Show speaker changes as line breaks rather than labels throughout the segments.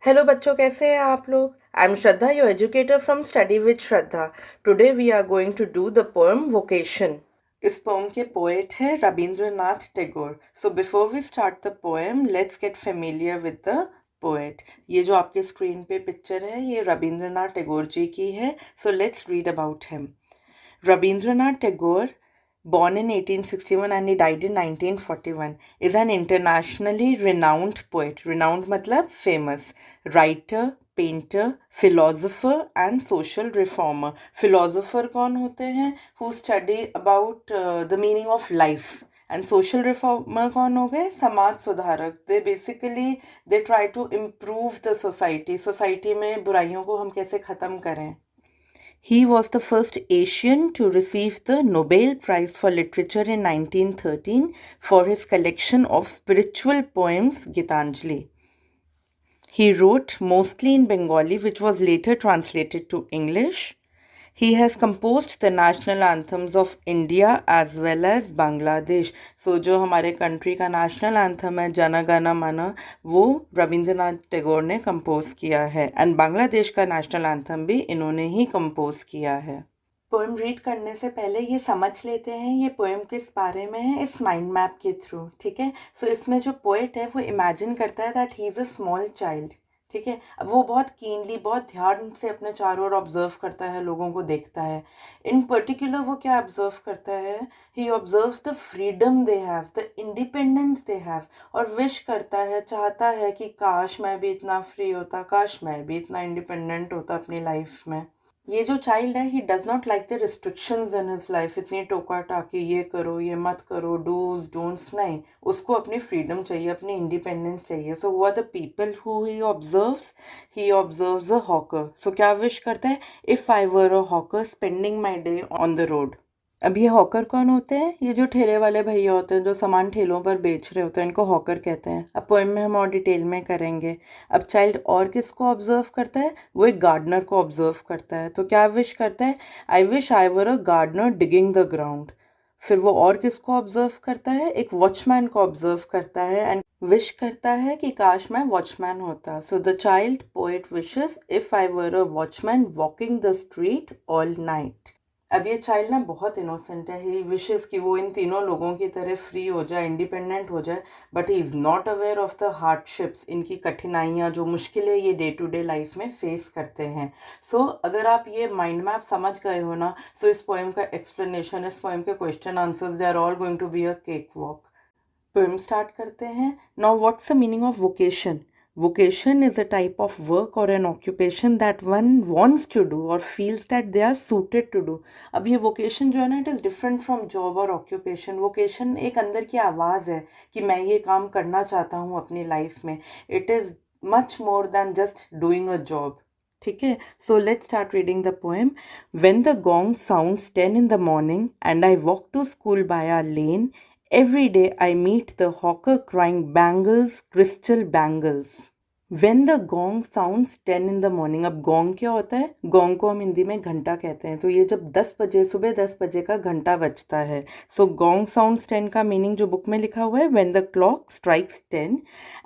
Hello बच्चों, कैसे हैं आप लोग? I am Shraddha, your educator from study with Shraddha. Today we are going to do the poem vocation. इस पोएम के पोएट है Rabindranath Tagore. So before we start the poem, let's get familiar with the poet. ये जो आपके स्क्रीन पे picture है, ये रविंद्रनाथ टैगोर जी की है। So let's read about him. Rabindranath Tagore, born in 1861 and he died in 1941, is an internationally renowned poet. Renowned matlab famous. Writer, painter, philosopher and social reformer. Philosopher कौन होते हैं? Who study about the meaning of life. And social reformer कौन हो गए? समाज सुधारक. They basically they try to improve the society. Society में बुराइयों को हम कैसे ख़त्म करें. He was the first Asian to receive the Nobel Prize for Literature in 1913 for his collection of spiritual poems Gitanjali. He wrote mostly in Bengali, which was later translated to English. He has composed the national anthems of India as well as Bangladesh. So जो हमारे country का national anthem है जन गण मन, वो रविंद्रनाथ टैगोर ने compose किया है। And Bangladesh का नेशनल एंथम भी इन्होंने ही कंपोज किया है। पोएम रीड करने से पहले ये समझ लेते हैं ये पोएम किस बारे में है इस माइंड मैप के थ्रू, ठीक है। सो इसमें जो पोएट है वो इमेजिन करता है that he is a small child, ठीक है। अब वो बहुत कीनली, बहुत ध्यान से अपने चारों ओर ऑब्जर्व करता है, लोगों को देखता है। इन पर्टिकुलर वो क्या ऑब्जर्व करता है? He observes the freedom they have, the independence they have, और विश करता है, चाहता है कि काश मैं भी इतना फ्री होता, काश मैं भी इतना इंडिपेंडेंट होता अपनी लाइफ में। ये जो चाइल्ड है, he does not like the restrictions in his life. इतनी टोका टाकी, ये करो ये मत करो, डूज डोंट्स नहीं। उसको अपनी फ्रीडम चाहिए, अपनी इंडिपेंडेंस चाहिए। So who are the people who he observes a hawker. सो क्या विश करता है? If I were a hawker spending my day on the road. अब ये हॉकर कौन होते हैं? ये जो ठेले वाले भैया होते हैं, जो सामान ठेलों पर बेच रहे होते हैं, इनको हॉकर कहते हैं। अब पोएम में हम और डिटेल में करेंगे। अब चाइल्ड और किसको ऑब्जर्व करता है? वो एक गार्डनर को ऑब्जर्व करता है। तो क्या विश करता है? I wish I were a gardener digging the ground. फिर वो और किसको ऑब्जर्व करता है? एक वॉचमैन को ऑब्जर्व करता है एंड विश करता है कि काश मैं वॉचमैन होता। So the child poet wishes if I were a watchman walking the street all night. अब ये चाइल्ड ना बहुत इनोसेंट है। ही विशेस कि वो इन तीनों लोगों की तरह फ्री हो जाए, इंडिपेंडेंट हो जाए, but he is not aware of the hardships, इनकी कठिनाइयाँ, जो मुश्किलें ये डे टू डे लाइफ में फेस करते हैं। सो अगर आप ये माइंड मैप समझ गए हो ना, सो इस पोएम का एक्सप्लेनेशन, इस पोएम के question answers, they are all going to be a cake walk. Poem start करते हैं। Now what's the meaning of vocation? Vocation is a type of work or an occupation that one wants to do or feels that they are suited to do. अब ये vocation जो है ना, it is different from job और occupation. Vocation एक अंदर की आवाज़ है कि मैं ये काम करना चाहता हूँ अपनी लाइफ में. It is much more than just doing a job. ठीक है, so let's start reading the poem. When the gong sounds 10 in the morning and I walk to school by our lane, every day I meet the hawker crying bangles, crystal bangles. When the gong sounds 10 in the morning, अब gong क्या होता है? Gong को हम हिंदी में घंटा कहते हैं। तो ये जब 10 बजे, सुबह 10 बजे का घंटा बजता है। सो गोंग साउंड्स 10 का मीनिंग जो बुक में लिखा हुआ है, when the clock strikes 10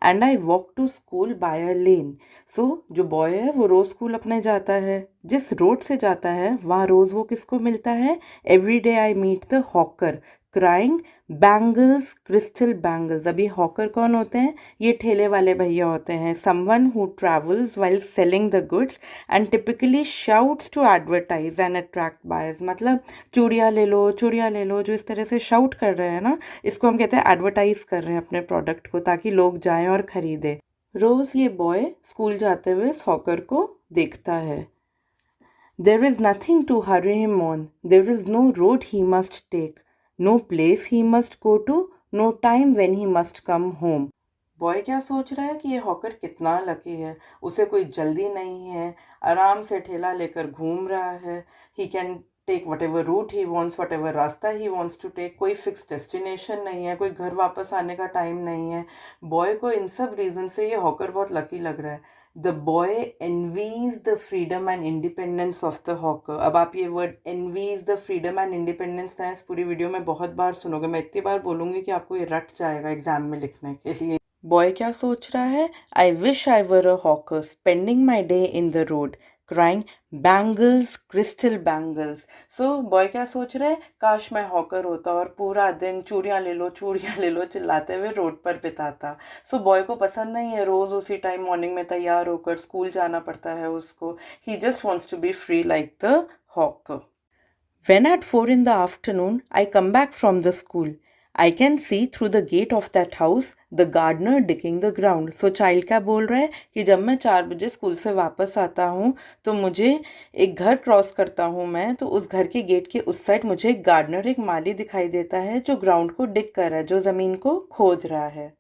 and I walk to school by a lane. So जो बॉय है वो रोज़ स्कूल अपने जाता है। जिस रोड से जाता है वहाँ रोज़ वो किसको मिलता है? Every day I meet the hawker crying bangles, crystal bangles. अभी हॉकर कौन होते हैं? ये ठेले वाले भैया होते हैं। Someone who travels while selling the goods and typically shouts to advertise and attract buyers. मतलब चूड़ियाँ ले लो, चूड़ियाँ ले लो, जो इस तरह से शाउट कर रहे हैं ना, इसको हम कहते हैं एडवर्टाइज कर रहे हैं अपने प्रोडक्ट को, ताकि लोग जाएं और ख़रीदें। रोज़ ये बॉय स्कूल जाते हुए इस हॉकर को देखता है। There is nothing to hurry him on. There is no road he must take. No place he must go to, no time when he must come home. Boy क्या सोच रहा है कि ये हॉकर कितना लकी है, उसे कोई जल्दी नहीं है, आराम से ठेला लेकर घूम रहा है। He can take whatever route he wants, whatever रास्ता ही वॉन्ट्स टू टेक। कोई फिक्स डेस्टिनेशन नहीं है, कोई घर वापस आने का टाइम नहीं है। बॉय को इन सब रीज़न से ये हॉकर बहुत लकी लग रहा है। The boy envies the freedom and independence of the hawker. अब आप ये word envies the freedom and independence ना इस पूरी वीडियो में बहुत बार सुनोगे। मैं इतनी बार बोलूँगी कि आपको ये रट जाएगा एग्जाम में लिखने के लिए। बॉय क्या सोच रहा है? I wish I were a hawker spending my day in the road crying bangles crystal bangles. So boy क्या सोच रहा है? काश मैं हॉकर होता और पूरा दिन चूड़ियाँ ले लो चिल्लाते हुए रोड पर बिताता। सो बॉय को पसंद नहीं है रोज़ उसी टाइम मॉर्निंग में तैयार होकर स्कूल जाना पड़ता है उसको। He just wants to be free like the hawker. When at 4 in the afternoon I come back from the school, I can see through the gate of that house the gardener digging the ground. So child क्या बोल रहा है कि जब मैं 4 बजे school से वापस आता हूँ तो मुझे एक घर क्रॉस करता हूँ मैं, तो उस घर के गेट के उस साइड मुझे एक गार्डनर एक माली दिखाई देता है जो ग्राउंड को डिग कर रहा है, जो ज़मीन को खोद रहा है।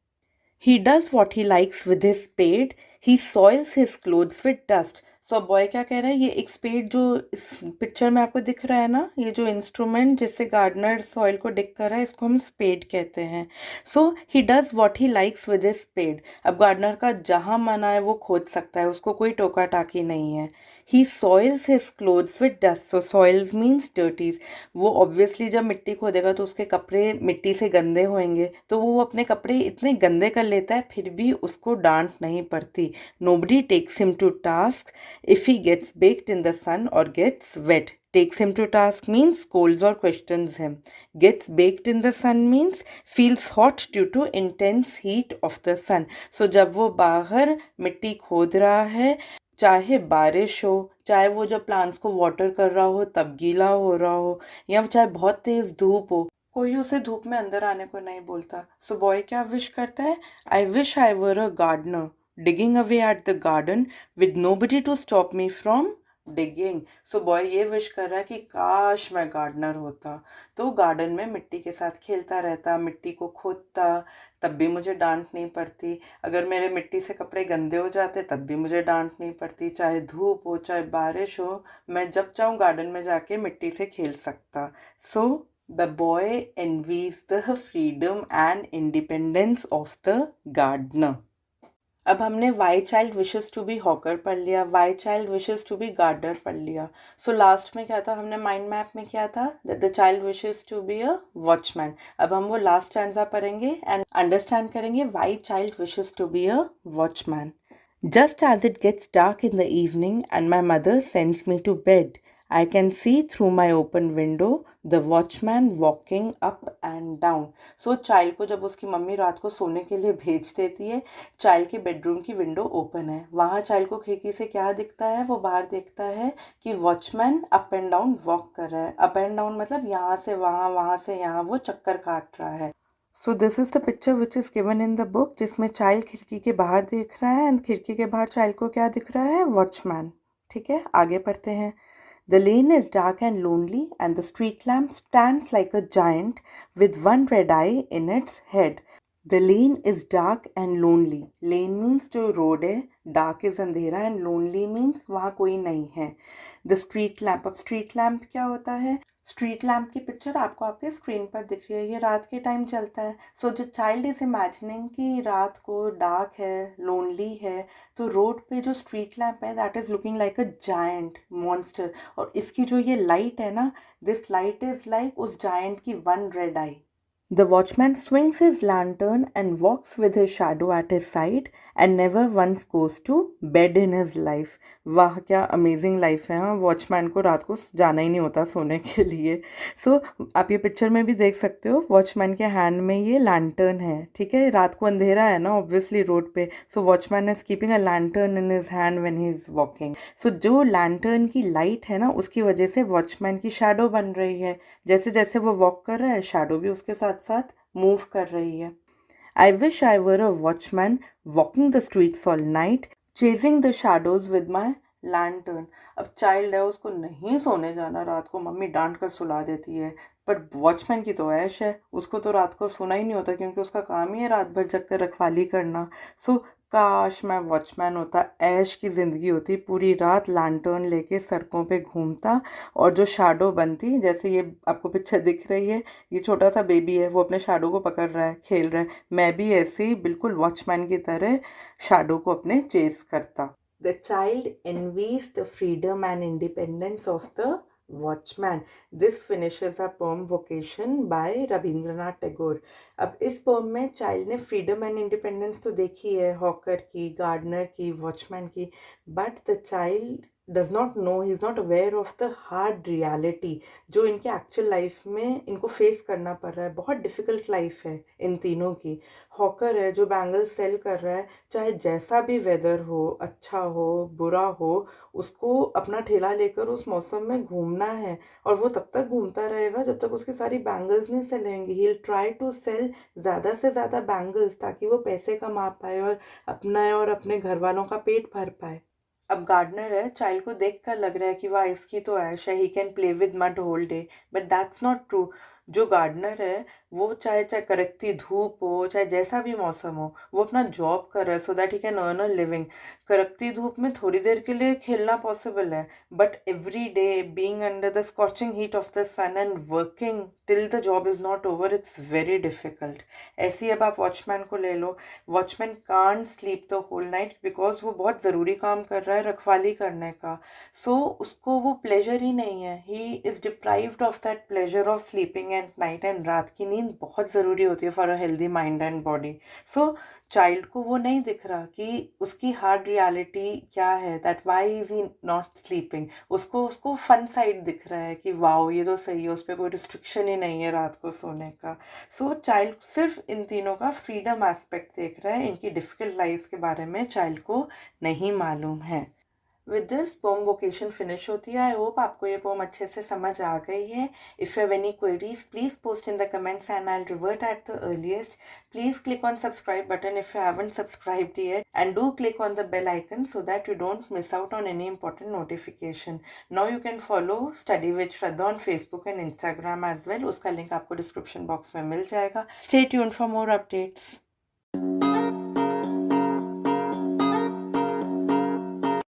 He does what he likes with his spade. He soils his clothes with dust. So boy क्या कह रहा है? ये एक स्पेड जो इस पिक्चर में आपको दिख रहा है ना, ये जो इंस्ट्रूमेंट जिससे गार्डनर सॉइल को डिग कर रहा है, इसको हम स्पेड कहते हैं। So he does what he likes with his spade. अब गार्डनर का जहाँ मन आए वो खोद सकता है, उसको कोई टोका टाकी नहीं है। He soils his clothes with dust. So soils means dirties. वो ऑब्वियसली जब मिट्टी खोदेगा तो उसके कपड़े मिट्टी से गंदे होंगे, तो वो अपने कपड़े इतने गंदे कर लेता है, फिर भी उसको डांट नहीं पड़ती। Nobody takes him to task if he gets baked in the sun or gets wet. Takes him to task means scolds or questions him. Gets baked in the sun means feels hot due to intense heat of the sun. So जब वो बाहर मिट्टी खोद रहा है, चाहे बारिश हो, चाहे वो जब प्लांट्स को वाटर कर रहा हो तब गीला हो रहा हो, या चाहे बहुत तेज धूप हो, कोई उसे धूप में अंदर आने को नहीं बोलता। सो बॉय क्या विश करता है? I wish I were a gardener digging away at the garden with nobody to stop me from digging. So boy ये विश कर रहा है कि काश मैं गार्डनर होता, तो गार्डन में मिट्टी के साथ खेलता रहता, मिट्टी को खोदता, तब भी मुझे डांट नहीं पड़ती। अगर मेरे मिट्टी से कपड़े गंदे हो जाते तब भी मुझे डांट नहीं पड़ती। चाहे धूप हो चाहे बारिश हो, मैं जब चाहूँ गार्डन में जाके मिट्टी से खेल सकता। So the boy envies the freedom and independence of the gardener. अब हमने why child wishes to be hawker पढ़ लिया, why child wishes to be gardener पढ़ लिया। सो लास्ट में क्या था? हमने माइंड मैप में क्या था? That the child wishes to be a watchman. अब हम वो लास्ट स्टैंजा पढ़ेंगे एंड अंडरस्टैंड करेंगे why child wishes to be a watchman. Just as it gets dark in the evening and my mother sends me to bed, I can see through my open window the watchman walking up and down. So child को जब उसकी mummy रात को सोने के लिए भेज देती है, चाइल्ड के बेडरूम की विंडो ओपन है, वहाँ चाइल्ड को खिड़की से क्या दिखता है? वो बाहर देखता है कि watchman up and down walk कर रहा है। अप एंड डाउन मतलब यहाँ से वहाँ, वहाँ से यहाँ, वो चक्कर काट रहा है। So this is the picture which is given in the book, जिसमें चाइल्ड खिड़की के बाहर देख रहा है एंड खिड़की के बाहर चाइल्ड को क्या दिख रहा है? वॉचमैन। ठीक है, आगे पढ़ते हैं। The lane is dark and lonely, and the street lamp stands like a giant with one red eye in its head. The lane is dark and lonely. Lane means जो road है, dark is अंधेरा and lonely means वहाँ कोई नहीं है। The street lamp, अब street lamp क्या होता है? स्ट्रीट लैम्प की पिक्चर आपको आपके स्क्रीन पर दिख रही है, ये रात के टाइम चलता है। सो जो चाइल्ड इज इमेजिनिंग कि रात को डार्क है, लोनली है, तो रोड पे जो स्ट्रीट लैम्प है that is looking like a giant monster, और इसकी जो ये लाइट है ना, दिस लाइट इज़ लाइक उस जायंट की one red I. The watchman swings his lantern and walks with his shadow at his side and never once goes to bed in his life. वाह क्या amazing life है। हाँ, watchman को रात को जाना ही नहीं होता सोने के लिए। सो आप ये पिक्चर में भी देख सकते हो, वॉचमैन के हैंड में ये लैंटर्न है। ठीक है, रात को अंधेरा है ना ऑब्वियसली रोड पे, so watchman is keeping a lantern in his hand when he is walking. So जो लैंटर्न की लाइट है ना, उसकी वजह से वॉचमैन की शैडो बन रही है। जैसे जैसे वो वॉक कर रहा है, शैडो भी उसके साथ साथ मूव कर रही है। I wish I were a watchman walking the streets all night, chasing the shadows with my lantern. अब चाइल्ड है, उसको नहीं सोने जाना रात को, मम्मी डांट कर सुला देती है, पर वॉचमैन की तो ऐश है, उसको तो रात को सोना ही नहीं होता क्योंकि उसका काम ही है रात भर जग कर रखवाली करना। सो काश मैं वॉचमैन होता, ऐश की ज़िंदगी होती, पूरी रात लैंटर्न लेके सड़कों पे घूमता, और जो शैडो बनती, जैसे ये आपको पिक्चर दिख रही है, ये छोटा सा बेबी है, वो अपने शैडो को पकड़ रहा है, खेल रहा है, मैं भी ऐसे ही बिल्कुल वॉचमैन की तरह शैडो को अपने चेस करता। The child envies the freedom and independence of the watchman. This finishes a poem vocation by Rabindranath Tagore. अब इस पोम में चाइल्ड ने फ्रीडम एंड इंडिपेंडेंस तो देखी है, हॉकर की, गार्डनर की, वॉचमैन की, but the child does not know, he is not aware of the hard reality जो इनके एक्चुअल लाइफ में इनको फेस करना पड़ रहा है. बहुत डिफिकल्ट लाइफ है इन तीनों की. हॉकर है जो बैंगल्स सेल कर रहा है, चाहे जैसा भी वेदर हो, अच्छा हो बुरा हो, उसको अपना ठेला लेकर उस मौसम में घूमना है, और वो तब तक घूमता रहेगा जब तक उसकी सारी बैंगल्स नहीं सेल होंगी. He will try to sell ज़्यादा से ज़्यादा बैंगल्स ताकि वो पैसे कमा पाए और अपना और अपने घर वालों का पेट भर पाए. अब गार्डनर है, चाइल्ड को देख कर लग रहा है कि वाह इसकी तो ऐश है, he can play with mud whole day, but that's not true. जो गार्डनर है वो चाहे चाहे कड़कती धूप हो, चाहे जैसा भी मौसम हो, वो अपना जॉब कर रहा है so that he can earn a living. कड़कती धूप में थोड़ी देर के लिए खेलना पॉसिबल है, but every day being under the scorching heat of the sun and working till the job is not over, it's very difficult. ऐसी अब आप वॉचमैन को ले लो. Watchman can't sleep the whole night because वो बहुत ज़रूरी काम कर रहा है, रखवाली करने का. सो उसको वो प्लेजर ही नहीं है. He is deprived of that pleasure of sleeping at night. And रात की नींद बहुत ज़रूरी होती है for a healthy mind and body. So child को वो नहीं दिख रहा कि उसकी हार्ड रियलिटी क्या है, that why is he not sleeping. उसको उसको फन साइड दिख रहा है कि वाओ ये तो सही है, उस पर कोई रिस्ट्रिक्शन ही नहीं है रात को सोने का. सो चाइल्ड सिर्फ इन तीनों का फ्रीडम एस्पेक्ट देख रहा है, इनकी डिफ़िकल्ट लाइफ्स के बारे में चाइल्ड को नहीं मालूम है. With this poem vocation finish होती है. आई होप आपको ये पोम अच्छे से समझ आ गई है. If you have any queries please post in the comments and I will revert at the earliest. Please click on subscribe button if you haven't subscribed yet, and do click on the bell icon so that you don't miss out on any important notification. Now you can follow Study with Shraddha on Facebook and Instagram as well. उसका link आपको description box में मिल जाएगा. Stay tuned for more updates.